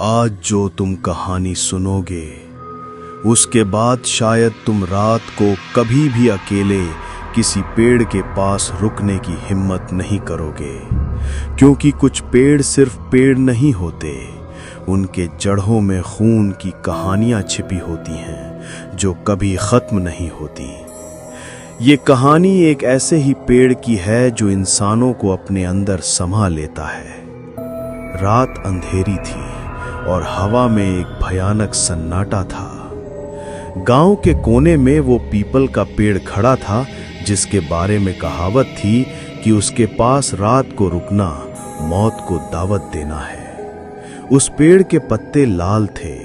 आज जो तुम कहानी सुनोगे उसके बाद शायद तुम रात को कभी भी अकेले किसी पेड़ के पास रुकने की हिम्मत नहीं करोगे, क्योंकि कुछ पेड़ सिर्फ पेड़ नहीं होते, उनके जड़ों में खून की कहानियां छिपी होती हैं जो कभी खत्म नहीं होती। ये कहानी एक ऐसे ही पेड़ की है जो इंसानों को अपने अंदर समा लेता है। रात अंधेरी थी और हवा में एक भयानक सन्नाटा था। गांव के कोने में वो पीपल का पेड़ खड़ा था जिसके बारे में कहावत थी कि उसके पास रात को रुकना मौत को दावत देना है। उस पेड़ के पत्ते लाल थे,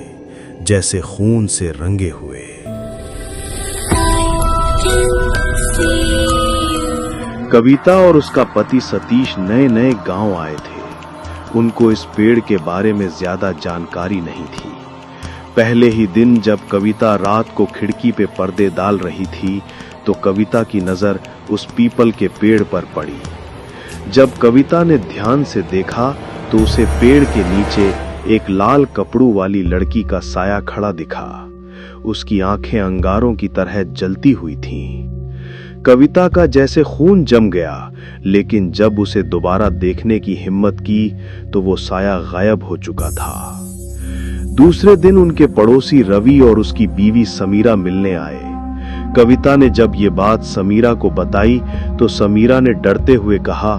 जैसे खून से रंगे हुए। कविता और उसका पति सतीश नए नए गांव आए थे। उनको इस पेड़ के बारे में ज्यादा जानकारी नहीं थी। पहले ही दिन जब कविता रात को खिड़की पे पर्दे डाल रही थी तो कविता की नजर उस पीपल के पेड़ पर पड़ी। जब कविता ने ध्यान से देखा तो उसे पेड़ के नीचे एक लाल कपड़ों वाली लड़की का साया खड़ा दिखा। उसकी आंखें अंगारों की तरह जलती हुई थीं। कविता का जैसे खून जम गया, लेकिन जब उसे दोबारा देखने की हिम्मत की तो वो साया गायब हो चुका था। दूसरे दिन उनके पड़ोसी रवि और उसकी बीवी समीरा मिलने आए। कविता ने जब ये बात समीरा को बताई तो समीरा ने डरते हुए कहा,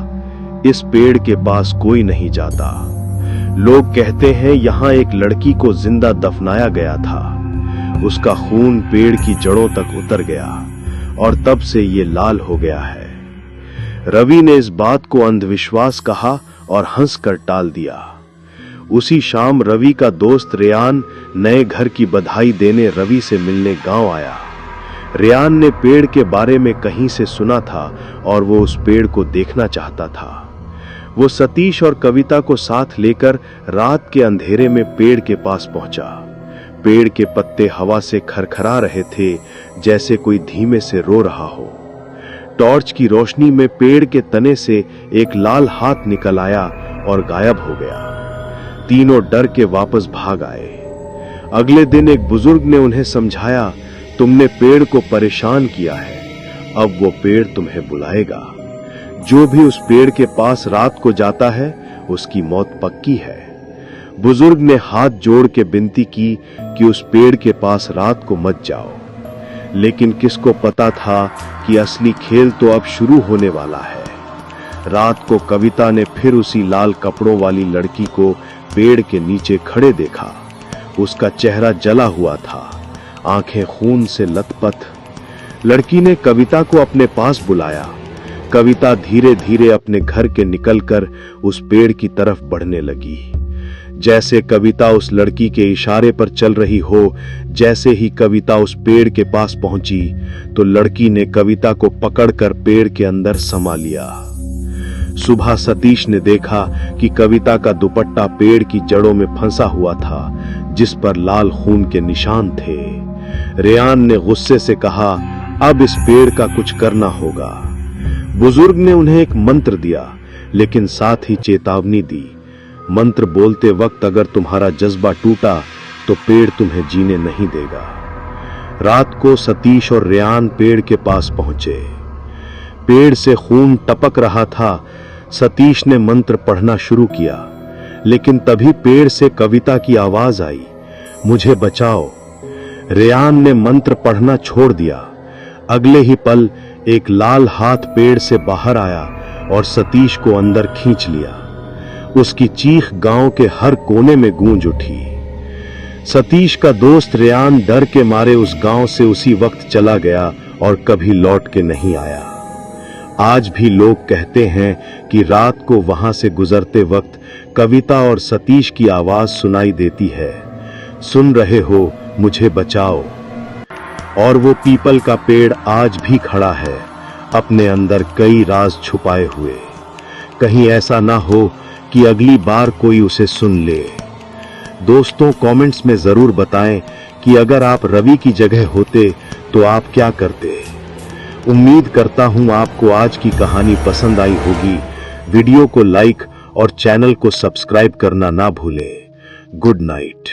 इस पेड़ के पास कोई नहीं जाता। लोग कहते हैं यहाँ एक लड़की को जिंदा दफनाया गया था। उसका खून पेड़ की जड़ों तक उतर गया और तब से ये लाल हो गया है। रवि ने इस बात को अंधविश्वास कहा और हंसकर टाल दिया। उसी शाम रवि का दोस्त रेयान नए घर की बधाई देने रवि से मिलने गांव आया। रेयान ने पेड़ के बारे में कहीं से सुना था और वो उस पेड़ को देखना चाहता था। वो सतीश और कविता को साथ लेकर रात के अंधेरे में पेड़ के पास पहुंचा। पेड़ के पत्ते हवा से खरखरा रहे थे, जैसे कोई धीमे से रो रहा हो। टॉर्च की रोशनी में पेड़ के तने से एक लाल हाथ निकल आया और गायब हो गया। तीनों डर के वापस भाग आए। अगले दिन एक बुजुर्ग ने उन्हें समझाया, तुमने पेड़ को परेशान किया है, अब वो पेड़ तुम्हें बुलाएगा। जो भी उस पेड़ के पास रात को जाता है उसकी मौत पक्की है। बुजुर्ग ने हाथ जोड़ के विनती की कि उस पेड़ के पास रात को मत जाओ। लेकिन किसको पता था कि असली खेल तो अब शुरू होने वाला है। रात को कविता ने फिर उसी लाल कपड़ों वाली लड़की को पेड़ के नीचे खड़े देखा। उसका चेहरा जला हुआ था, आंखें खून से लथपथ। लड़की ने कविता को अपने पास बुलाया। कविता धीरे धीरे अपने घर के निकलकर उस पेड़ की तरफ बढ़ने लगी। जैसे कविता उस लड़की के इशारे पर चल रही हो, जैसे ही कविता उस पेड़ के पास पहुंची तो लड़की ने कविता को पकड़कर पेड़ के अंदर समा लिया। सुबह सतीश ने देखा कि कविता का दुपट्टा पेड़ की जड़ों में फंसा हुआ था, जिस पर लाल खून के निशान थे। रेयान ने गुस्से से कहा, अब इस पेड़ का कुछ करना होगा। बुजुर्ग ने उन्हें एक मंत्र दिया, लेकिन साथ ही चेतावनी दी, मंत्र बोलते वक्त अगर तुम्हारा जज्बा टूटा तो पेड़ तुम्हें जीने नहीं देगा। रात को सतीश और रेयान पेड़ के पास पहुंचे। पेड़ से खून टपक रहा था। सतीश ने मंत्र पढ़ना शुरू किया, लेकिन तभी पेड़ से कविता की आवाज आई, मुझे बचाओ। रेयान ने मंत्र पढ़ना छोड़ दिया। अगले ही पल एक लाल हाथ पेड़ से बाहर आया और सतीश को अंदर खींच लिया। उसकी चीख गांव के हर कोने में गूंज उठी। सतीश का दोस्त रेयान डर के मारे उस गांव से उसी वक्त चला गया और कभी लौट के नहीं आया। आज भी लोग कहते हैं कि रात को वहां से गुजरते वक्त कविता और सतीश की आवाज सुनाई देती है, सुन रहे हो, मुझे बचाओ। और वो पीपल का पेड़ आज भी खड़ा है, अपने अंदर कई राज छुपाए हुए। कहीं ऐसा ना हो कि अगली बार कोई उसे सुन ले। दोस्तों, कमेंट्स में जरूर बताएं कि अगर आप रवि की जगह होते तो आप क्या करते। उम्मीद करता हूं आपको आज की कहानी पसंद आई होगी। वीडियो को लाइक और चैनल को सब्सक्राइब करना ना भूलें। Good night.